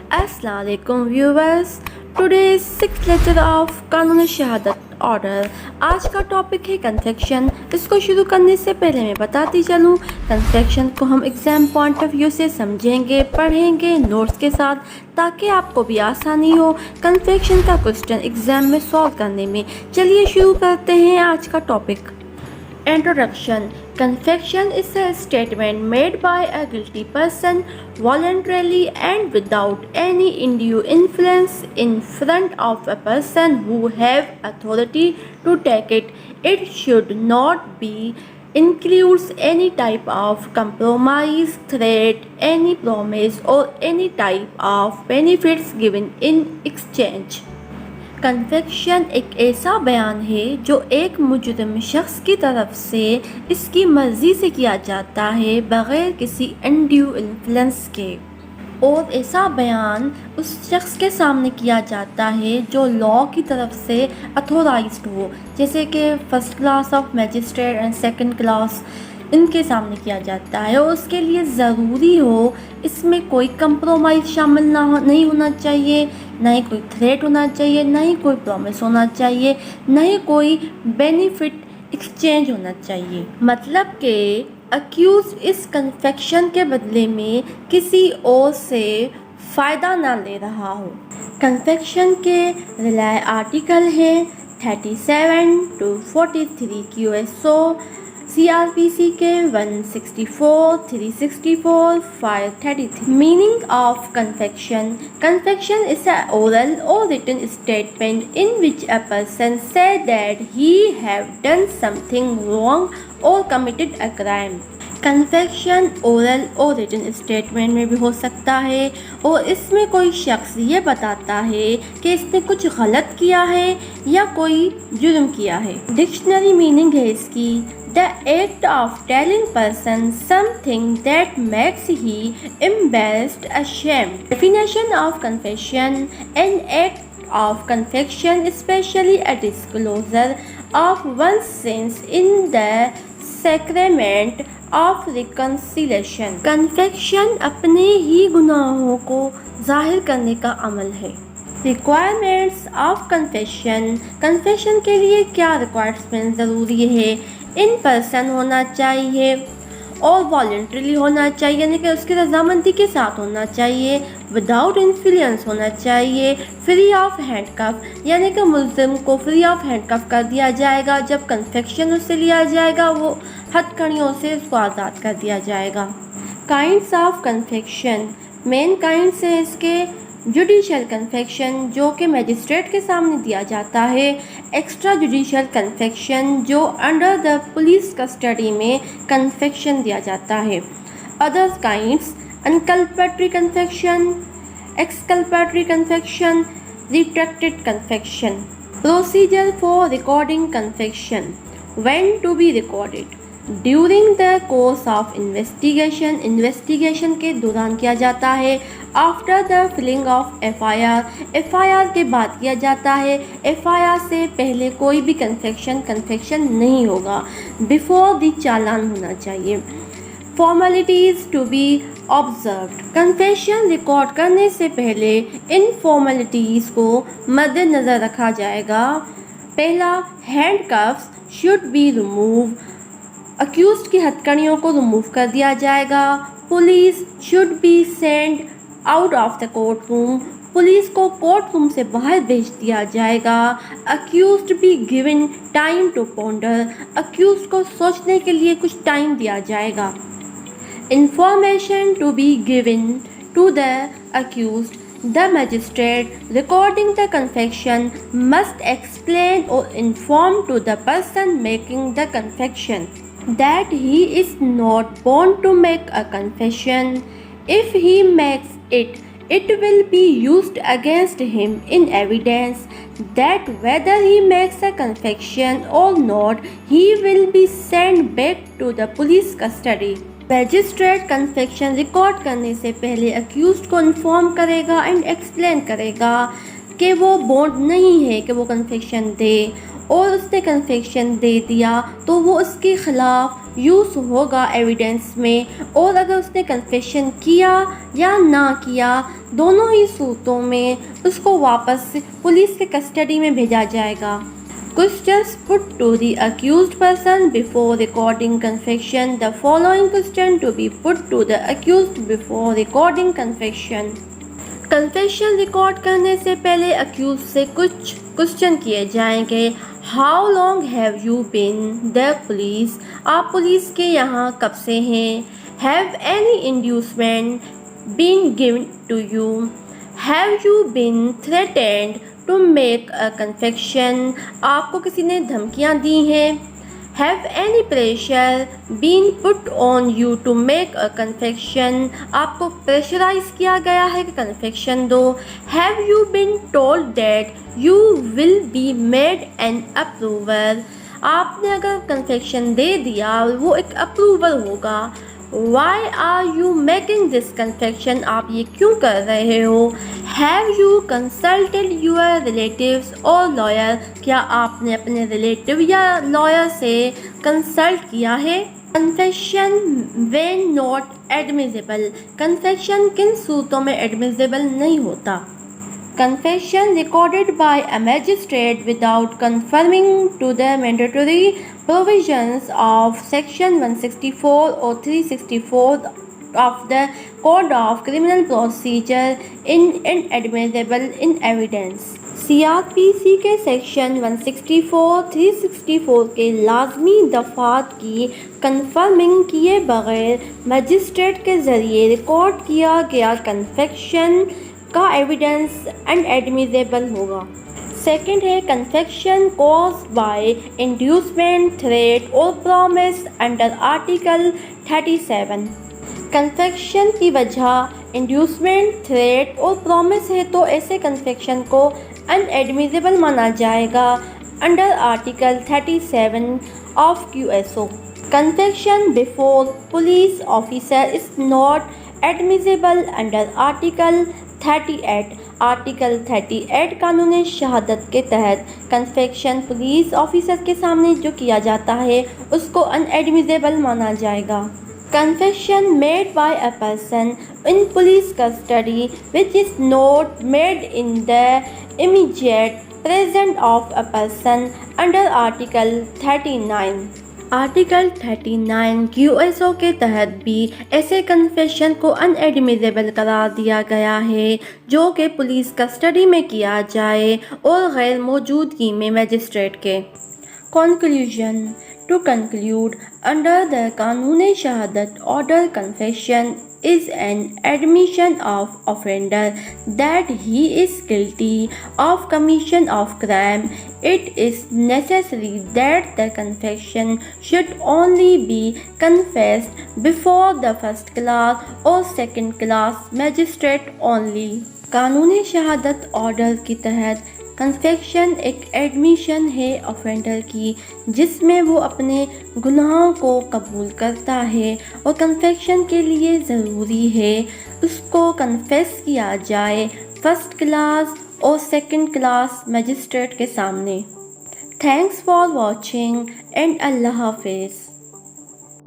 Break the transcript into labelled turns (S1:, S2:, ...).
S1: Assalamu alaikum viewers. Today's sixth lecture of कानून शहादत order. आज का टॉपिक है कन्फेक्शन. इसको शुरू करने से पहले मैं बताती चलूँ, कन्फेक्शन को हम एग्ज़ाम पॉइंट ऑफ व्यू से समझेंगे, पढ़ेंगे नोट्स के साथ, ताकि आपको भी आसानी हो कन्फेक्शन का क्वेश्चन एग्ज़ाम में सॉल्व करने में. चलिए शुरू करते हैं आज का topic. Introduction. Confession is a statement made by a guilty person voluntarily and without any undue influence in front of a person who have authority to take it. It should not be includes any type of compromise, threat, any promise or any type of benefits given in exchange. Confection एक ऐसा बयान है जो एक मुजरिम शख्स की तरफ से इसकी मर्ज़ी से किया जाता है बग़ैर किसी अनड्यू इन्फ्लुएंस के, और ऐसा बयान उस शख्स के सामने किया जाता है जो लॉ की तरफ से अथोराइज्ड हो, जैसे कि first class of magistrate and second class, इनके सामने किया जाता है. और उसके लिए ज़रूरी हो इसमें कोई कंप्रोमाइज़ शामिल नहीं होना चाहिए, ना ही कोई थ्रेट होना चाहिए, ना ही कोई प्रॉमिस होना चाहिए, ना ही कोई बेनिफिट एक्सचेंज होना चाहिए. मतलब कि अक्यूज इस कन्फेक्शन के बदले में किसी और से फ़ायदा ना ले रहा हो. कन्फेक्शन के रिलाय आर्टिकल हैं 37 to 43 QSO, CRPC के 164, 364, 533. Meaning of confection. Confection is an oral or written statement in which a person said that he have done something wrong or committed a crime. Confection oral और written statement में भी हो सकता है, और इसमें कोई शख्स ये बताता है कि इसने कुछ गलत किया है या कोई जुर्म किया है. डिक्शनरी मीनिंग है इसकी the act of telling person something that makes he embarrassed, ashamed. Definition of confession. An act of confession, especially a disclosure of one's sins in the sacrament of reconciliation. Confession अपने ही गुनाहों को जाहिर करने का अमल है. Requirements of confession. confession के लिए क्या रिक्वायरमेंट ज़रूरी है? इन पर्सन होना चाहिए और वॉलंटरीली होना चाहिए, यानी कि उसकी रजामंदी के साथ होना चाहिए. विदाउट इन्फ्लुएंस होना चाहिए. फ्री ऑफ हैंडकफ, यानी कि मुल्ज़िम को फ्री ऑफ हैंडकफ कर दिया जाएगा. जब कन्फेक्शन उससे लिया जाएगा वो हथकड़ियों से उसको आज़ाद कर दिया जाएगा. Kinds of confection. Main kinds है इसके जुडिशल कन्फेक्शन, जो कि मैजिस्ट्रेट के सामने दिया जाता है. एक्स्ट्रा जुडिशल कन्फेक्शन, जो अंडर द पुलिस कस्टडी में कन्फेक्शन दिया जाता है. Others kinds. Inculpatory confession, exculpatory confession, retracted confession. Procedure for recording confession. When to be recorded. During the course of investigation. Investigation के दौरान किया जाता है. After the filing of FIR. FIR के बाद किया जाता है. FIR से पहले कोई भी कन्फेक्शन नहीं होगा. बिफोर द चालान होना चाहिए. Formalities to be observed. Confession record करने से पहले इन फॉर्मेलिटीज़ को मद्देनज़र रखा जाएगा. पहला, handcuffs should be remove. Accused की हथकड़ियों को रिमूव कर दिया जाएगा. Police should be send out of the court room. Police को कोर्ट रूम से बाहर भेज दिया जाएगा. Accused be given time to ponder. Accused को सोचने के लिए कुछ टाइम दिया जाएगा. Information to be given to the accused. The magistrate recording the confession must explain or inform to the person making the confession that he is not bound to make a confession. If he makes it, it will be used against him in evidence that whether he makes a confession or not, he will be sent back to the police custody. Magistrate confection record करने से पहले accused को inform करेगा and explain करेगा कि वो bond नहीं है कि वो कन्फेक्शन दे, और उसने कन्फेक्शन दे दिया तो वो उसके ख़िलाफ़ यूज़ होगा एविडेंस में। और अगर उसने कन्फेशन किया या ना किया, दोनों ही सूरतों में उसको वापस पुलिस के कस्टडी में भेजा जाएगा। Questions put to the accused person before recording confession. The following question to be put to the accused before recording confession. Confession record करने से पहले अक्यूज से कुछ क्वेश्चन किए जाएंगे। How long have you been the police? आप police के यहाँ कब से हैं? Have any inducement been given to you? Have you been threatened to make a confession? आपको किसी ने धमकियाँ दी हैं? Have any pressure been put on you to make a confession? आपको प्रेशराइज किया गया है कि कन्फेक्शन दो? Have you been told that you will be made an approver? आपने अगर कन्फेक्शन दे दिया वो एक अप्रूवल होगा। Why are you making this confession? आप ये क्यों कर रहे हो? Have you consulted your relatives or lawyer? क्या आपने अपने रिलेटिव या लॉयर से कंसल्ट किया है? Confession when not admissible. Confession किन सूरतों में admissible नहीं होता? Confession recorded by a magistrate without conforming to the mandatory provisions of section 164 or 364 of the Code of Criminal Procedure inadmissible in evidence. CRPC के section 164, 364 के लाजमी दफ़ात की confirming किए बगैर मजिस्ट्रेट के ज़रिए रिकॉर्ड किया गया कन्फेक्शन का एविडेंस अनएडमिसिबल होगा। सेकंड है confection caused by inducement, threat और प्रॉमिस अंडर आर्टिकल 37। कन्फेक्शन की वजह इंड्यूसमेंट, थ्रेट और प्रॉमिस है तो ऐसे कन्फेक्शन को अनएडमिसिबल माना जाएगा under article 37 of QSO। Confection before police officer is not admissible under article 38। Article 38 कानून शहादत के तहत कन्फेक्शन पुलिस ऑफिसर के सामने जो किया जाता है उसको अनएडमिसिबल माना जाएगा। Confection made by a person in police custody which is not made in the immediate present of a person under article 39। Article 39 QSO के तहत भी ऐसे कन्फेशन को अनएडमिसिबल करार दिया गया है जो कि पुलिस कस्टडी में किया जाए और गैर मौजूदगी में मजिस्ट्रेट के। Conclusion. To conclude, under the कानून शहादत order, confession is an admission of offender that he is guilty of commission of crime. It is necessary that the confession should only be confessed before the first class or second class magistrate only. कानून शहादत order के तहत confection एक admission है offender की जिसमें वो अपने गुनाहों को कबूल करता है और कन्फेक्शन के लिए ज़रूरी है उसको कन्फेस किया जाए फर्स्ट क्लास और सेकंड क्लास मजिस्ट्रेट के सामने। थैंक्स फॉर वॉचिंग एंड अल्लाह हाफिज़।